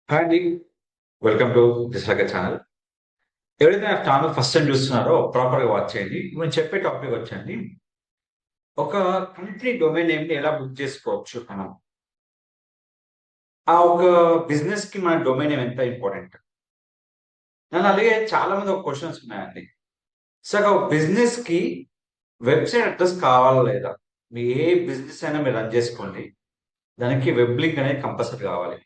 Hi అండి. Welcome to దిశలక channel. ఎవరైతే నా ఛానల్ ఫస్ట్ టైం చూస్తున్నారో ప్రాపర్‌గా వాచ్ చేయండి. నేను చెప్పే టాపిక్ వచ్చండి. ఒక కంపెనీ డొమైన్ నేమ్‌ని ఎలా బుక్ చేసుకోవచ్చు మనం. ఆ ఒక బిజినెస్‌కి మన డొమైన్ నేమ్ ఎంత ఇంపార్టెంట్. నన్ను అడిగే చాలా మంది ఒక క్వెషన్స్ ఉన్నాయండి. సార్ ఒక బిజినెస్‌కి వెబ్‌సైట్ అడ్రెస్ కావాలా లేదా? మీ ఏ బిజినెస్ అయినా మీరు రన్ చేసుకోండి. దానికి వెబ్ లింక్ అనేది కంపల్సరీ కావాలి.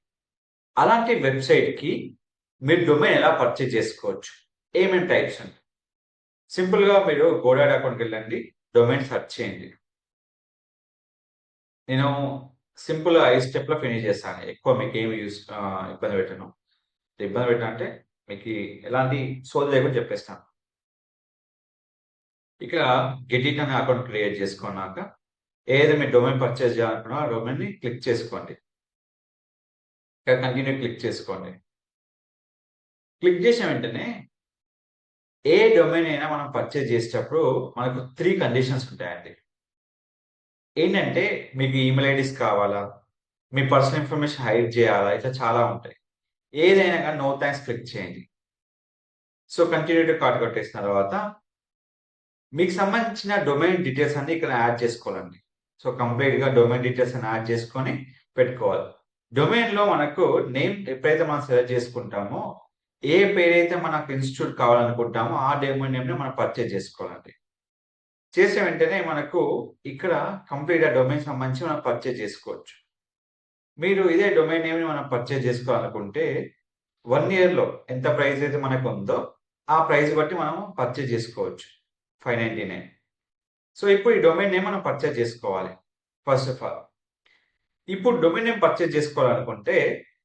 అలాంటి వెబ్‌సైట్‌కి మీరు డొమైన్ ఎలా పర్చేజ్ చేసుకోవచ్చు? ఏమేం టైప్స్ అండి? సింపుల్‌గా మీరు గోడాడీ అకౌంట్‌కెళ్ళండి. డొమైన్ సెర్చ్ చేయండి. నేను సింపుల్‌గా 5 స్టెప్‌లో ఫినిష్ చేస్తాను. ఎక్కువ మీకేమి ఇబ్బంది పెట్టను. ఇబ్బంది పెట్టను అంటే మీకి ఎలాంటి సోది లేకుండా చెప్పేస్తాను. ఇక గెట్ ఇట్ అనే అకౌంట్ క్రియేట్ చేసుకున్నాక ఏదైతే మీరు డొమైన్ పర్చేజ్ చేయాలనుకున్నారో ఆ డొమైన్‌ని క్లిక్ చేసుకోండి. ఇక కంటిన్యూ క్లిక్ చేసుకోండి. క్లిక్ చేసిన వెంటనే ఏ డొమైన్ అయినా మనం పర్చేజ్ చేసేటప్పుడు మనకు 3 కండిషన్స్ ఉంటాయండి. ఏంటంటే మీకు ఈమెయిల్ ఐడీస్ కావాలా? మీ పర్సనల్ ఇన్ఫర్మేషన్ హైడ్ చేయాలా? ఇట్లా చాలా ఉంటాయి. ఏదైనా గాని నో థాంక్స్ క్లిక్ చేయండి. సో, కంటిన్యూ టు కార్ట్ కొట్టేసిన తర్వాత మీకు సంబంధించిన డొమైన్ డీటెయిల్స్ అన్నీ ఇక్కడ యాడ్ చేసుకోవాలండి. సో, కంప్లీట్‌గా డొమైన్ డీటెయిల్స్ అన్ని యాడ్ చేసుకొని పెట్టుకోవాలి. డొమైన్‌లో మనకు నేమ్ ఎప్పుడైతే మనం సెలెక్ట్ చేసుకుంటామో, ఏ పేరైతే మనకు ఇన్‌స్టిట్యూట్ కావాలనుకుంటామో ఆ డొమైన్ నేమ్‌ని మనం పర్చేజ్ చేసుకోవాలండి. చేసిన వెంటనే మనకు ఇక్కడ కంప్లీట్‌గా డొమైన్ సంబంధించి మనం పర్చేజ్ చేసుకోవచ్చు. మీరు ఇదే డొమైన్ నేమ్‌ని మనం పర్చేజ్ చేసుకోవాలనుకుంటే 1 ఇయర్‌లో ఎంత ప్రైస్ అయితే మనకుందో, ఆ ప్రైస్ బట్టి మనం పర్చేజ్ చేసుకోవచ్చు. 599. సో, ఇప్పుడు ఈ డొమైన్ నేమ్ మనం పర్చేజ్ చేసుకోవాలి. First of all. ఇప్పుడు డొమైన్ నేమ్ పర్చేజ్ చేసుకోవాలనుకుంటే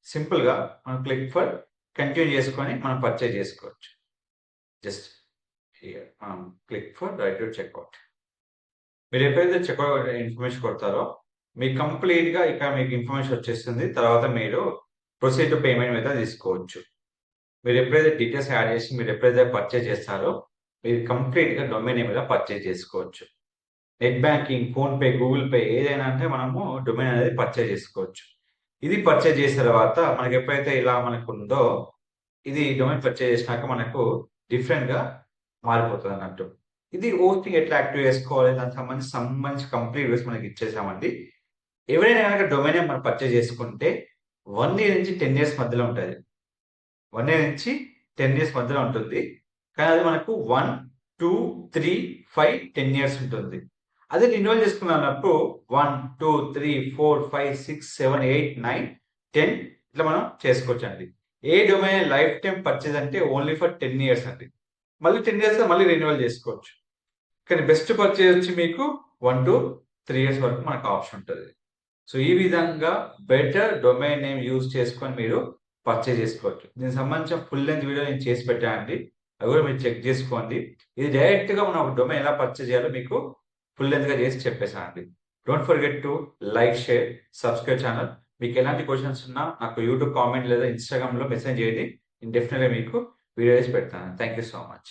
సింపుల్‌గా మనం క్లిక్ ఫర్ కంటిన్యూ చేసుకొని మనం పర్చేజ్ చేసుకోవచ్చు. Just hear click for right to checkout. మీరు ఎప్పుడైతే చెక్‌ఔట్ ఇన్ఫర్మేషన్ కొడతారో మీకు కంప్లీట్‌గా ఇక్కడ మీకు ఇన్ఫర్మేషన్ వచ్చేస్తుంది. తర్వాత మీరు ప్రొసీడ్ టు పేమెంట్ మెథడ్ తీసుకోవచ్చు. మీరు ఎప్పుడైతే డీటెయిల్స్ యాడ్ చేసి మీరు ఎప్పుడైతే పర్చేజ్ చేస్తారో, మీరు కంప్లీట్‌గా డొమైన్ నేమ్ మీద పర్చేజ్ చేసుకోవచ్చు. Net banking, PhonePe, Google pay ఏదైనా అంటే మనము డొమైన్ అనేది పర్చేజ్ చేసుకోవచ్చు. ఇది పర్చేజ్ చేసిన తర్వాత మనకి ఎప్పుడైతే ఇలా మనకుందో, ఇది డొమైన్ పర్చేజ్ చేసినాక మనకు డిఫరెంట్‌గా మారిపోతదన్నట్టు. ఇది హోస్టింగ్ ఎట్లా యాక్టివ్ చేసుకోవాలి దానికి సంబంధించి కంప్లీట్ వీడియోస్ మనకి ఇచ్చేసామండి. ఎవరైనా గనక డొమైన్ నేమ్ మనం పర్చేజ్ చేసుకుంటే 1 ఇయర్ నుంచి 10 ఇయర్స్ మధ్యలో ఉంటది. 1 ఇయర్ నుంచి 10 ఇయర్స్ మధ్యలో ఉంటుంది. కానీ అది మనకు 1, 2, 3, 5, 10 ఇయర్స్ ఉంటుంది. అదే రెన్యువల్ చేసుకున్నప్పుడు 1, 2, 3, 4, 5, 6, 7, 8, 9, 10 ఇట్లా మనం చేసుకోవచ్చండి. ఏ డొమైన్ లైఫ్ టైమ్ పర్చేజ్ అంటే ఓన్లీ ఫర్ 10 ఇయర్స్ అండి. మళ్ళీ 10 ఇయర్స్ మళ్ళీ రెన్యువల్ చేసుకోవచ్చు. కానీ బెస్ట్ పర్చేజ్ వచ్చి మీకు 1-3 ఇయర్స్ వరకు మనకు ఆప్షన్ ఉంటది. సో, ఈ విధంగా బెటర్ డొమైన్ నేమ్ యూజ్ చేసుకొని మీరు పర్చేజ్ చేసుకోవచ్చు. దీనికి సంబంధించిన ఫుల్ లెంగ్త్ వీడియో నేను చేసి పెట్టానండి. అది కూడా మీరు చెక్ చేసుకోండి. ఇది డైరెక్ట్‌గా మనం ఒక డొమైన్ ఎలా పర్చేజ్ చేయాలో మీకు ఫుల్ లెంగ్త్‌గా చేసి చెప్పేసానండి. Don't forget to like, share, subscribe channel. మీకు ఎలాంటి క్వెషన్స్ ఉన్నా నాకు యూట్యూబ్ కామెంట్ లేదా ఇన్‌స్టాగ్రామ్‌లో మెసేజ్ చేయండి. నేను డెఫినెట్‌గా మీకు వీడియో చేసి పెడతాను. Thank you so much.